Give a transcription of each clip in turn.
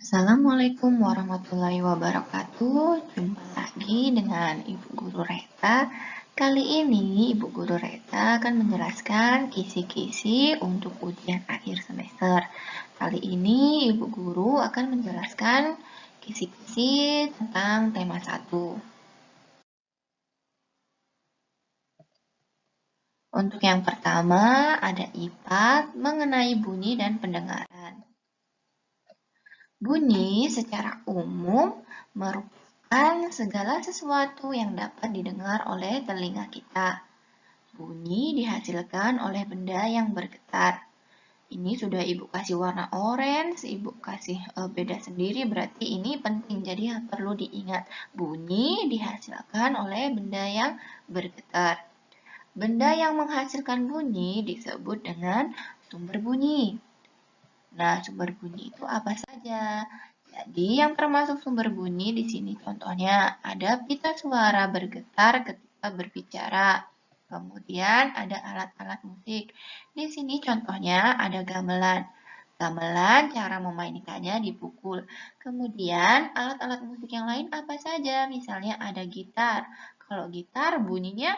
Assalamualaikum warahmatullahi wabarakatuh. Jumpa lagi dengan Ibu Guru Reta. Kali ini Ibu Guru Reta akan menjelaskan kisi-kisi untuk ujian akhir semester. Kali ini Ibu Guru akan menjelaskan kisi-kisi tentang tema 1. Untuk yang pertama ada IPA mengenai bunyi dan pendengaran. Bunyi secara umum merupakan segala sesuatu yang dapat didengar oleh telinga kita. Bunyi dihasilkan oleh benda yang bergetar. Ini sudah Ibu kasih warna orange, Ibu kasih beda sendiri, berarti ini penting. Jadi perlu diingat, bunyi dihasilkan oleh benda yang bergetar. Benda yang menghasilkan bunyi disebut dengan sumber bunyi. Nah, sumber bunyi itu apa saja? Jadi, yang termasuk sumber bunyi di sini contohnya ada pita suara bergetar ketika berbicara. Kemudian ada alat-alat musik. Di sini contohnya ada gamelan. Gamelan cara memainkannya dipukul. Kemudian alat-alat musik yang lain apa saja? Misalnya ada gitar. Kalau gitar bunyinya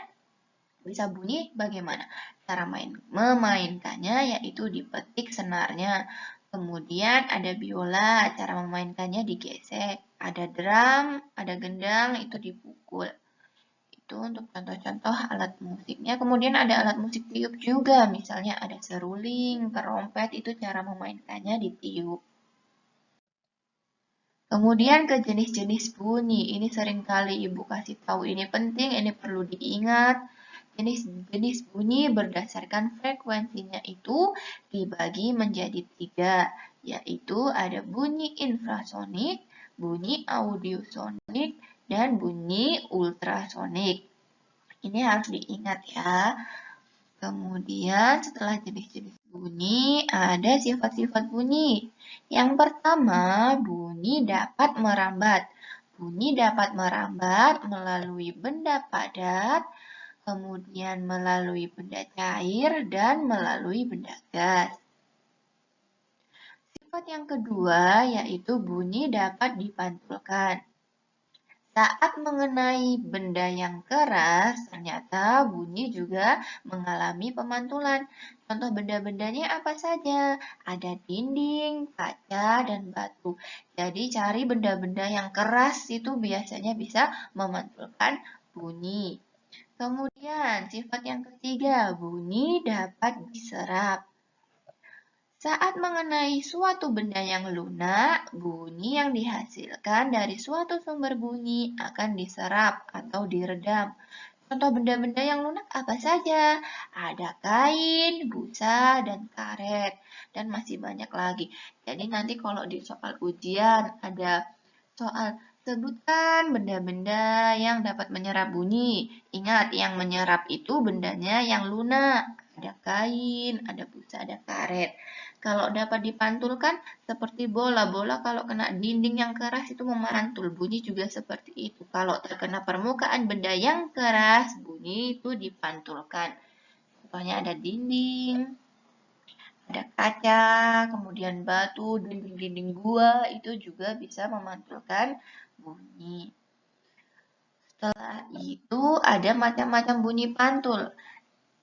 bisa bunyi bagaimana? Cara memainkannya yaitu dipetik senarnya. Kemudian ada biola, cara memainkannya digesek. Ada drum, ada gendang, itu dipukul. Itu untuk contoh-contoh alat musiknya. Kemudian ada alat musik tiup juga, misalnya ada seruling, terompet, itu cara memainkannya ditiup. Kemudian ke jenis-jenis bunyi, ini seringkali Ibu kasih tahu, ini penting, ini perlu diingat. Jenis-jenis bunyi berdasarkan frekuensinya itu dibagi menjadi 3, yaitu ada bunyi infrasonik, bunyi audiosonik, dan bunyi ultrasonik. Ini harus diingat ya. Kemudian setelah jenis-jenis bunyi, ada sifat-sifat bunyi. Yang pertama, bunyi dapat merambat. Bunyi dapat merambat melalui benda padat, kemudian melalui benda cair, dan melalui benda gas. Sifat yang kedua yaitu bunyi dapat dipantulkan. Saat mengenai benda yang keras, ternyata bunyi juga mengalami pemantulan. Contoh benda-bendanya apa saja? Ada dinding, kaca, dan batu. Jadi cari benda-benda yang keras itu biasanya bisa memantulkan bunyi. Kemudian, sifat yang ketiga, bunyi dapat diserap. Saat mengenai suatu benda yang lunak, bunyi yang dihasilkan dari suatu sumber bunyi akan diserap atau diredam. Contoh benda-benda yang lunak apa saja? Ada kain, busa, dan karet, dan masih banyak lagi. Jadi nanti kalau di soal ujian ada soal sebutkan benda-benda yang dapat menyerap bunyi. Ingat, yang menyerap itu bendanya yang lunak. Ada kain, ada busa, ada karet. Kalau dapat dipantulkan seperti bola. Bola kalau kena dinding yang keras itu memantul. Bunyi juga seperti itu. Kalau terkena permukaan benda yang keras, bunyi itu dipantulkan. Contohnya ada dinding, ada kaca, kemudian batu, dinding-dinding gua itu juga bisa memantulkan bunyi. Setelah itu ada macam-macam bunyi pantul.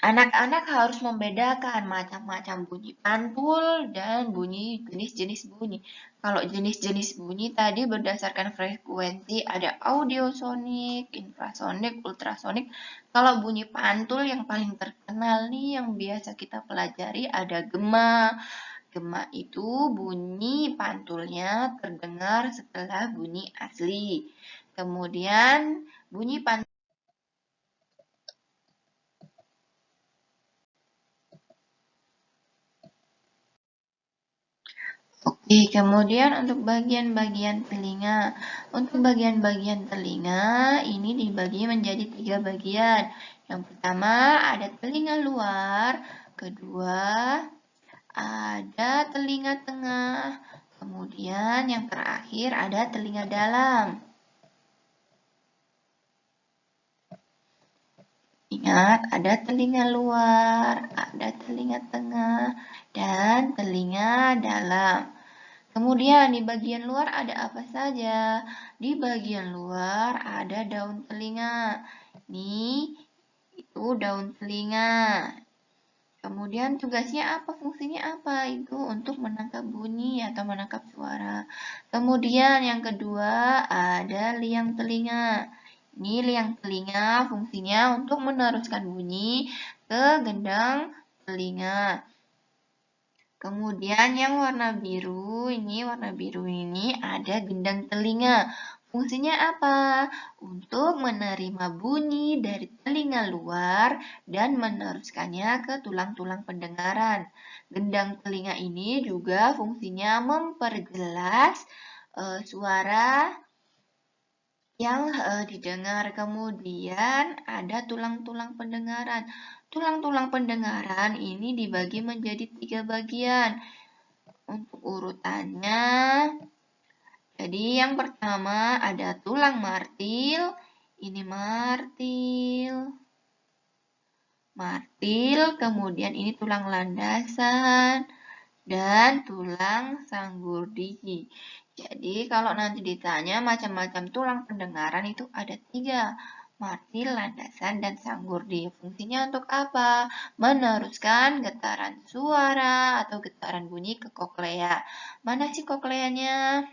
Anak-anak harus membedakan macam-macam bunyi pantul dan bunyi jenis-jenis bunyi. Kalau jenis-jenis bunyi tadi berdasarkan frekuensi ada audiosonik, infrasonik, ultrasonik. Kalau bunyi pantul yang paling terkenal nih yang biasa kita pelajari ada gema. Gema itu bunyi pantulnya terdengar setelah bunyi asli. Kemudian bunyi pantul. Oke, kemudian untuk bagian-bagian telinga. Untuk bagian-bagian telinga, ini dibagi menjadi 3 bagian. Yang pertama ada telinga luar, kedua ada telinga tengah, kemudian yang terakhir ada telinga dalam. Ingat, ada telinga luar, ada telinga tengah, dan telinga dalam. Kemudian di bagian luar ada apa saja? Di bagian luar ada daun telinga. Ini itu daun telinga. Kemudian tugasnya apa? Fungsinya apa? Itu untuk menangkap bunyi atau menangkap suara. Kemudian yang kedua ada liang telinga. Ini liang telinga fungsinya untuk meneruskan bunyi ke gendang telinga. Kemudian yang warna biru ini ada gendang telinga. Fungsinya apa? Untuk menerima bunyi dari telinga luar dan meneruskannya ke tulang-tulang pendengaran. Gendang telinga ini juga fungsinya memperjelas suara yang didengar. Kemudian ada tulang-tulang pendengaran. Tulang-tulang pendengaran ini dibagi menjadi 3 bagian. Untuk urutannya, jadi yang pertama ada tulang martil. Ini martil, kemudian ini tulang landasan, dan tulang sanggurdi. Jadi kalau nanti ditanya macam-macam tulang pendengaran itu ada 3, martil, landasan, dan sanggurdi. Fungsinya untuk apa? Meneruskan getaran suara atau getaran bunyi ke koklea. Mana sih kokleanya?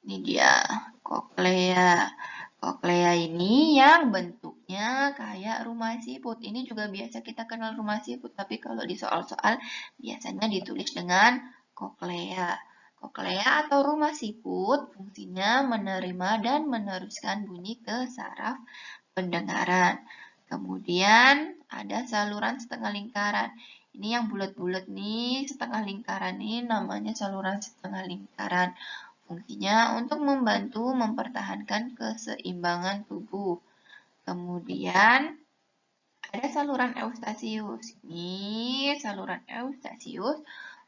Ini dia koklea. Koklea ini yang bentuknya kayak rumah siput. Ini juga biasa kita kenal rumah siput, tapi kalau di soal-soal biasanya ditulis dengan koklea. Koklea atau rumah siput fungsinya menerima dan meneruskan bunyi ke saraf pendengaran. Kemudian ada saluran setengah lingkaran. Ini yang bulat-bulat nih, setengah lingkaran ini namanya saluran setengah lingkaran. Fungsinya untuk membantu mempertahankan keseimbangan tubuh. Kemudian ada saluran eustasius. Ini saluran eustasius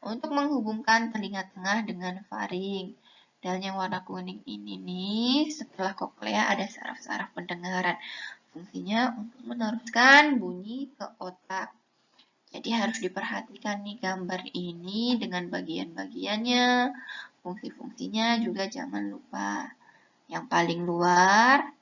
untuk menghubungkan telinga tengah dengan faring. Dan yang warna kuning ini nih, setelah koklea ada saraf-saraf pendengaran. Fungsinya untuk meneruskan bunyi ke otak. Jadi harus diperhatikan nih gambar ini dengan bagian-bagiannya. Fungsi-fungsinya juga jangan lupa. Yang paling luar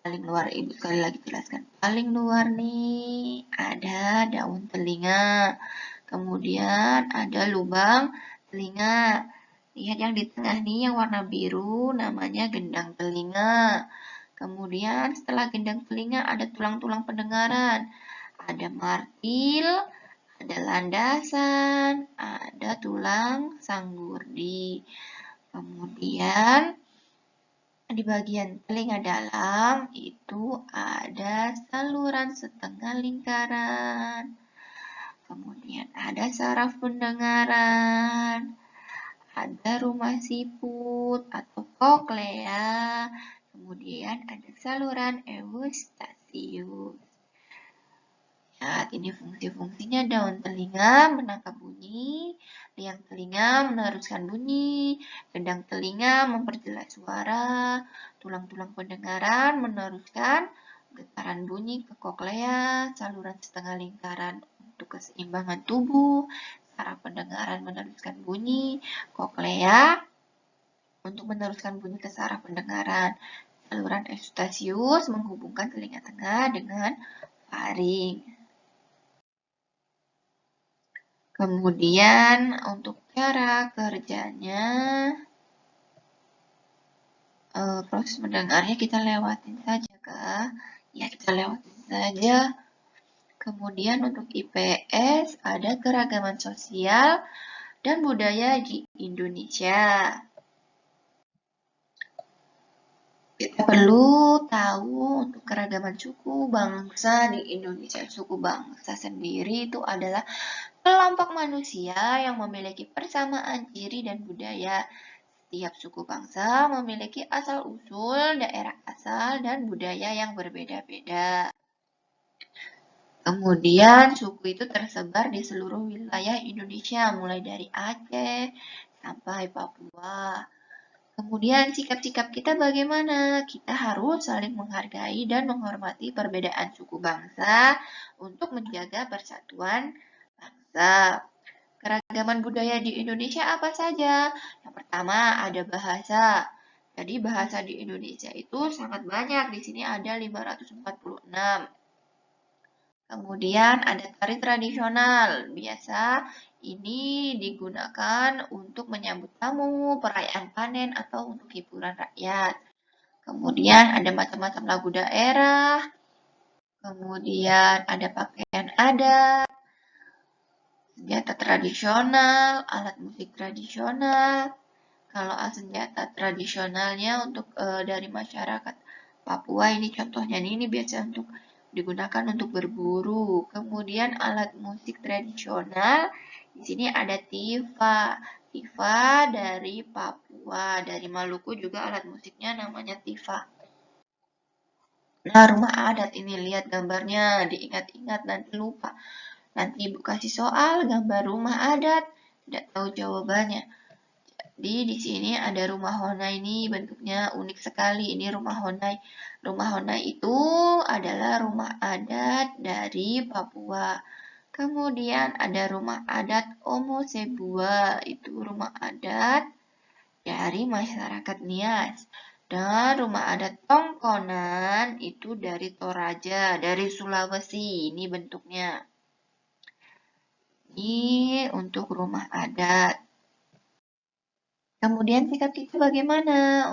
Ibu sekali lagi jelaskan. Paling luar nih ada daun telinga. Kemudian ada lubang telinga. Lihat yang di tengah nih yang warna biru namanya gendang telinga. Kemudian setelah gendang telinga ada tulang-tulang pendengaran. Ada martil, ada landasan, ada tulang sanggurdi. Kemudian di bagian telinga dalam itu ada saluran setengah lingkaran. Kemudian ada saraf pendengaran, ada rumah siput atau koklea, kemudian ada saluran eustasius. Lihat, ini fungsi-fungsinya daun telinga menangkap bunyi, liang telinga meneruskan bunyi, gendang telinga memperjelas suara, tulang-tulang pendengaran meneruskan getaran bunyi ke koklea, saluran setengah lingkaran untuk keseimbangan tubuh, saraf pendengaran meneruskan bunyi, koklea untuk meneruskan bunyi ke saraf pendengaran, saluran eustasius menghubungkan telinga tengah dengan faring. Kemudian untuk cara kerjanya, proses mendengarnya kita lewatin saja kah? Ya, kita lewatin saja. Kemudian untuk IPS ada keragaman sosial dan budaya di Indonesia. Kita perlu tahu untuk keragaman suku bangsa di Indonesia. Suku bangsa sendiri itu adalah kelompok manusia yang memiliki persamaan ciri dan budaya. Setiap suku bangsa memiliki asal-usul, daerah asal, dan budaya yang berbeda-beda. Kemudian suku itu tersebar di seluruh wilayah Indonesia, mulai dari Aceh sampai Papua. Kemudian sikap-sikap kita bagaimana? Kita harus saling menghargai dan menghormati perbedaan suku bangsa untuk menjaga persatuan bangsa. Keragaman budaya di Indonesia apa saja? Yang pertama ada bahasa. Jadi bahasa di Indonesia itu sangat banyak. Di sini ada 546. Kemudian ada tari tradisional. Biasa ini digunakan untuk menyambut tamu, perayaan panen, atau untuk hiburan rakyat. Kemudian ada macam-macam lagu daerah. Kemudian ada pakaian adat, senjata tradisional, alat musik tradisional. Kalau senjata tradisionalnya untuk dari masyarakat Papua ini contohnya ini biasa untuk digunakan untuk berburu. Kemudian alat musik tradisional di sini ada tifa. Tifa dari Papua, dari Maluku juga alat musiknya namanya tifa. Nah, rumah adat ini lihat gambarnya, diingat-ingat nanti lupa. Nanti Ibu kasih soal gambar rumah adat, tidak tahu jawabannya. Jadi di sini ada rumah Honai ini bentuknya unik sekali. Ini rumah Honai. Rumah Honai itu adalah rumah adat dari Papua. Kemudian ada rumah adat Omo Sebua, itu rumah adat dari masyarakat Nias. Dan rumah adat Tongkonan itu dari Toraja, dari Sulawesi. Ini bentuknya. Ini untuk rumah adat. Kemudian sikap kita bagaimana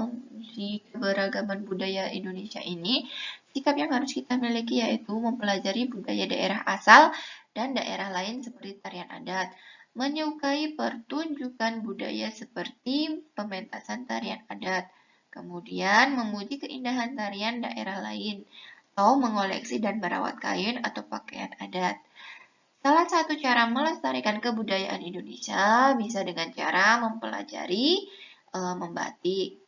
di keberagaman budaya Indonesia ini? Sikap yang harus kita miliki yaitu mempelajari budaya daerah asal dan daerah lain seperti tarian adat, menyukai pertunjukan budaya seperti pementasan tarian adat, kemudian memuji keindahan tarian daerah lain, atau mengoleksi dan merawat kain atau pakaian adat. Salah satu cara melestarikan kebudayaan Indonesia bisa dengan cara mempelajari membatik.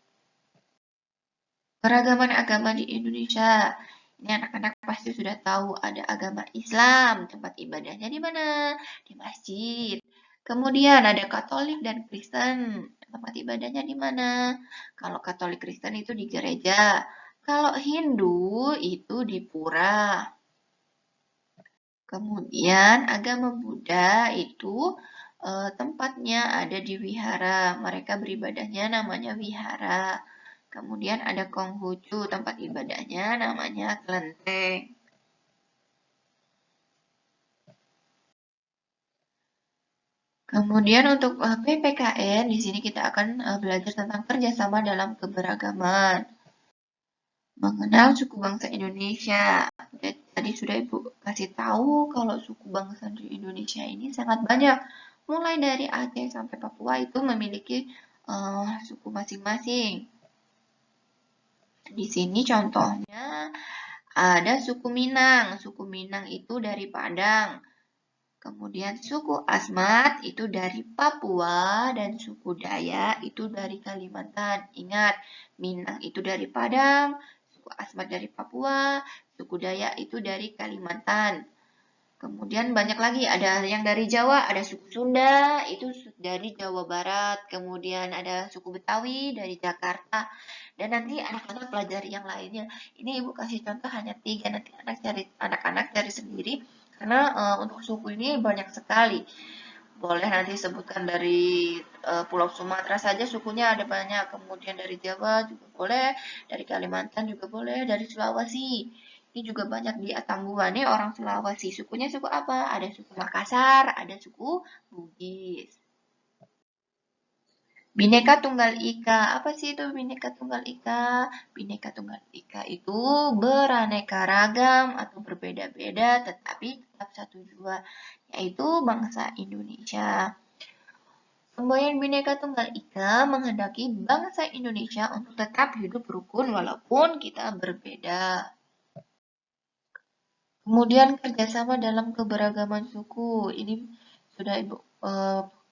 Keragaman agama di Indonesia. Ini anak-anak pasti sudah tahu ada agama Islam, tempat ibadahnya di mana? Di masjid. Kemudian ada Katolik dan Kristen, tempat ibadahnya di mana? Kalau Katolik Kristen itu di gereja. Kalau Hindu itu di pura. Kemudian agama Buddha itu tempatnya ada di wihara. Mereka beribadahnya namanya wihara. Kemudian ada Konghucu, tempat ibadahnya namanya kelenteng. Kemudian untuk PPKN, di sini kita akan belajar tentang kerjasama dalam keberagaman. Mengenal suku bangsa Indonesia. Tadi sudah Ibu kasih tahu kalau suku bangsa di Indonesia ini sangat banyak. Mulai dari Aceh sampai Papua itu memiliki suku masing-masing. Di sini contohnya ada suku Minang. Suku Minang itu dari Padang. Kemudian suku Asmat itu dari Papua dan suku Dayak itu dari Kalimantan. Ingat, Minang itu dari Padang, suku Asmat dari Papua, suku Dayak itu dari Kalimantan. Kemudian banyak lagi, ada yang dari Jawa, ada suku Sunda, itu dari Jawa Barat. Kemudian ada suku Betawi dari Jakarta. Dan nanti anak-anak pelajari yang lainnya. Ini Ibu kasih contoh hanya 3, nanti anak-anak cari sendiri. Karena untuk suku ini banyak sekali. Boleh nanti sebutkan dari Pulau Sumatera saja sukunya ada banyak. Kemudian dari Jawa juga boleh, dari Kalimantan juga boleh, dari Sulawesi. Ini juga banyak di Atambua nih orang Sulawesi. Sukunya suku apa? Ada suku Makassar, ada suku Bugis. Bhinneka Tunggal Ika. Apa sih itu Bhinneka Tunggal Ika? Bhinneka Tunggal Ika itu beraneka ragam atau berbeda-beda tetapi tetap satu jua, yaitu bangsa Indonesia. Semboyan Bhinneka Tunggal Ika menghendaki bangsa Indonesia untuk tetap hidup rukun walaupun kita berbeda. Kemudian kerjasama dalam keberagaman suku. Ini sudah Ibu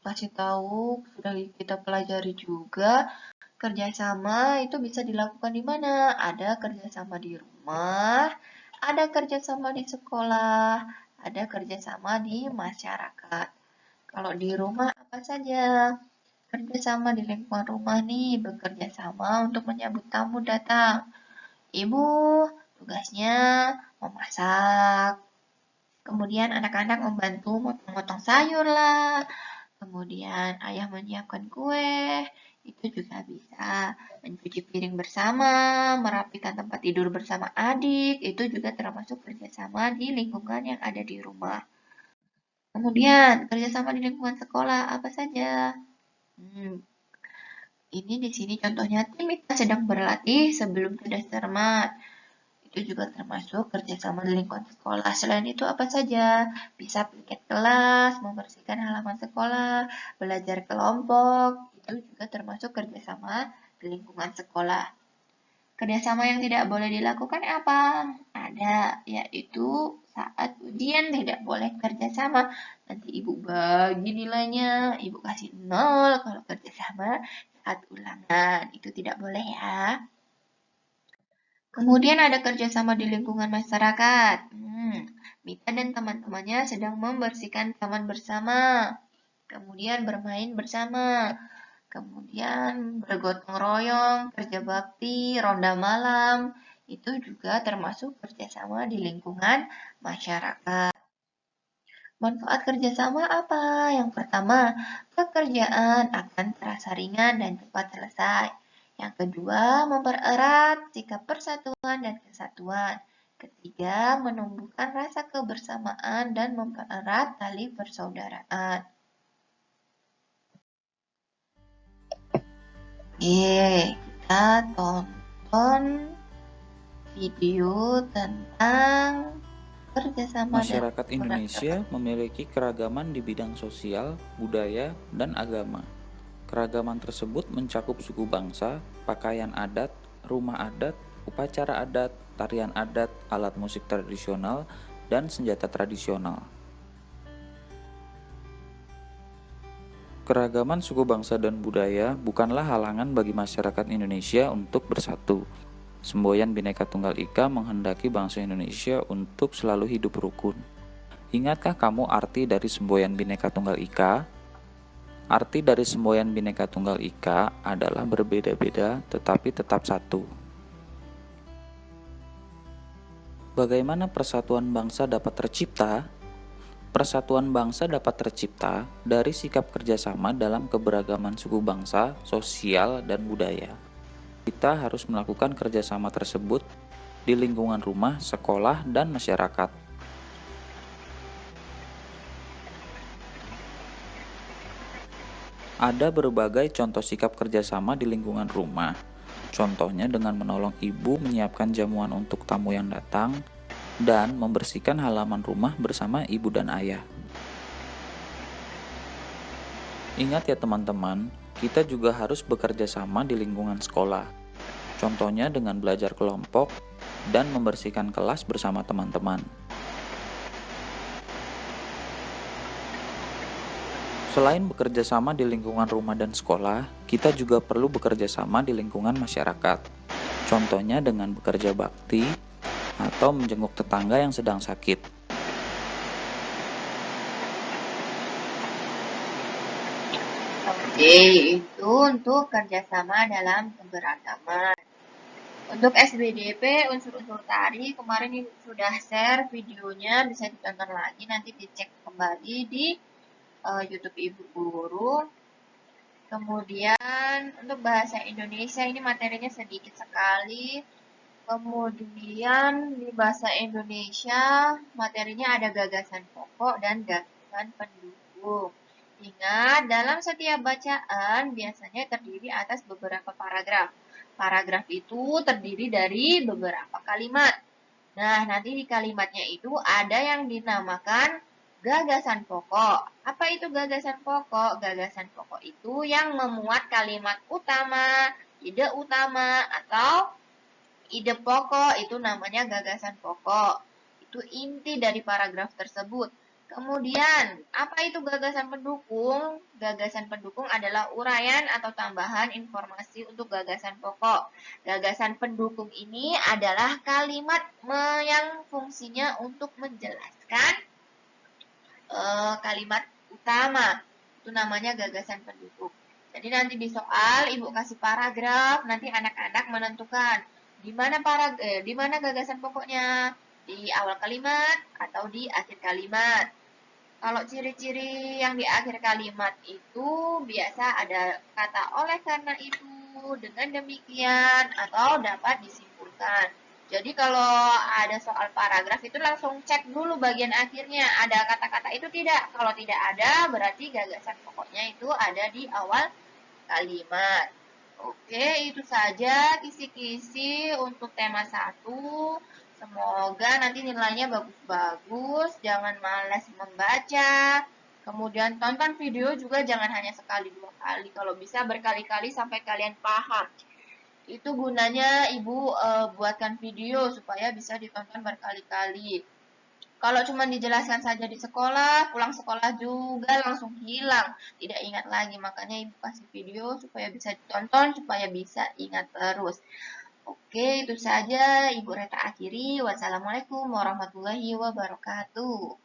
kasih tahu, sudah kita pelajari juga. Kerjasama itu bisa dilakukan di mana? Ada kerjasama di rumah, ada kerjasama di sekolah, ada kerjasama di masyarakat. Kalau di rumah apa saja? Kerjasama di lingkungan rumah nih, bekerja sama untuk menyambut tamu datang. Ibu tugasnya memasak. Kemudian anak-anak membantu motong-motong sayur lah, Kemudian ayah menyiapkan kue, itu juga bisa. Mencuci piring bersama, merapikan tempat tidur bersama adik, itu juga termasuk kerjasama di lingkungan yang ada di rumah. Kemudian, kerjasama di lingkungan sekolah, apa saja? Ini di sini contohnya tim kita sedang berlatih sebelum tugas cermat. Itu juga termasuk kerjasama di lingkungan sekolah. Selain itu apa saja? Bisa piket kelas, membersihkan halaman sekolah, belajar kelompok, itu juga termasuk kerjasama di lingkungan sekolah. Kerjasama yang tidak boleh dilakukan apa? Ada, yaitu saat ujian tidak boleh kerjasama. Nanti ibu bagi nilainya, ibu kasih 0 kalau kerjasama saat ulangan. Itu tidak boleh ya. Kemudian ada kerjasama di lingkungan masyarakat. Mita dan teman-temannya sedang membersihkan taman bersama. Kemudian bermain bersama. Kemudian bergotong royong, kerja bakti, ronda malam. Itu juga termasuk kerjasama di lingkungan masyarakat. Manfaat kerjasama apa? Yang pertama, pekerjaan akan terasa ringan dan cepat selesai. Yang kedua, mempererat sikap persatuan dan kesatuan. Ketiga, menumbuhkan rasa kebersamaan dan mempererat tali persaudaraan. Oke, kita tonton video tentang kerjasama dan Masyarakat Indonesia memiliki keragaman di bidang sosial, budaya, dan agama. Keragaman tersebut mencakup suku bangsa, pakaian adat, rumah adat, upacara adat, tarian adat, alat musik tradisional, dan senjata tradisional. Keragaman suku bangsa dan budaya bukanlah halangan bagi masyarakat Indonesia untuk bersatu. Semboyan Bhinneka Tunggal Ika menghendaki bangsa Indonesia untuk selalu hidup rukun. Ingatkah kamu arti dari semboyan Bhinneka Tunggal Ika? Arti dari semboyan Bhinneka Tunggal Ika adalah berbeda-beda tetapi tetap satu. Bagaimana persatuan bangsa dapat tercipta? Persatuan bangsa dapat tercipta dari sikap kerjasama dalam keberagaman suku bangsa, sosial, dan budaya. Kita harus melakukan kerjasama tersebut di lingkungan rumah, sekolah, dan masyarakat. Ada berbagai contoh sikap kerjasama di lingkungan rumah. Contohnya dengan menolong ibu menyiapkan jamuan untuk tamu yang datang, dan membersihkan halaman rumah bersama ibu dan ayah. Ingat ya teman-teman, kita juga harus bekerja sama di lingkungan sekolah. Contohnya dengan belajar kelompok dan membersihkan kelas bersama teman-teman. Selain bekerja sama di lingkungan rumah dan sekolah, kita juga perlu bekerja sama di lingkungan masyarakat. Contohnya dengan bekerja bakti atau menjenguk tetangga yang sedang sakit. Oke, itu untuk kerjasama dalam keberagaman. Untuk SBDP, unsur-unsur tari, kemarin ini sudah share videonya, bisa ditonton lagi, nanti dicek kembali di YouTube Ibu Guru. Kemudian untuk bahasa Indonesia ini materinya sedikit sekali. Kemudian di bahasa Indonesia materinya ada gagasan pokok dan gagasan pendukung. Ingat, dalam setiap bacaan biasanya terdiri atas beberapa paragraf. Paragraf itu terdiri dari beberapa kalimat. Nah, nanti di kalimatnya itu ada yang dinamakan gagasan pokok. Apa itu gagasan pokok? Gagasan pokok itu yang memuat kalimat utama, ide utama, atau ide pokok. Itu namanya gagasan pokok. Itu inti dari paragraf tersebut. Kemudian, apa itu gagasan pendukung? Gagasan pendukung adalah uraian atau tambahan informasi untuk gagasan pokok. Gagasan pendukung ini adalah kalimat yang fungsinya untuk menjelaskan kalimat utama. Itu namanya gagasan pendukung. Jadi nanti di soal ibu kasih paragraf, nanti anak-anak menentukan di mana gagasan pokoknya, di awal kalimat atau di akhir kalimat. Kalau ciri-ciri yang di akhir kalimat itu biasa ada kata oleh karena itu, dengan demikian, atau dapat disimpulkan. Jadi kalau ada soal paragraf itu langsung cek dulu bagian akhirnya. Ada kata-kata itu tidak? Kalau tidak ada, berarti gagasan pokoknya itu ada di awal kalimat. Oke, itu saja kisi-kisi untuk tema satu. Semoga nanti nilainya bagus-bagus, jangan malas membaca. Kemudian tonton video juga jangan hanya sekali dua kali, kalau bisa berkali-kali sampai kalian paham. Itu gunanya ibu buatkan video supaya bisa ditonton berkali-kali. Kalau cuma dijelaskan saja di sekolah, pulang sekolah juga langsung hilang, tidak ingat lagi. Makanya ibu kasih video supaya bisa ditonton, supaya bisa ingat terus. Oke, itu saja Ibu Reta akhiri. Wassalamualaikum warahmatullahi wabarakatuh.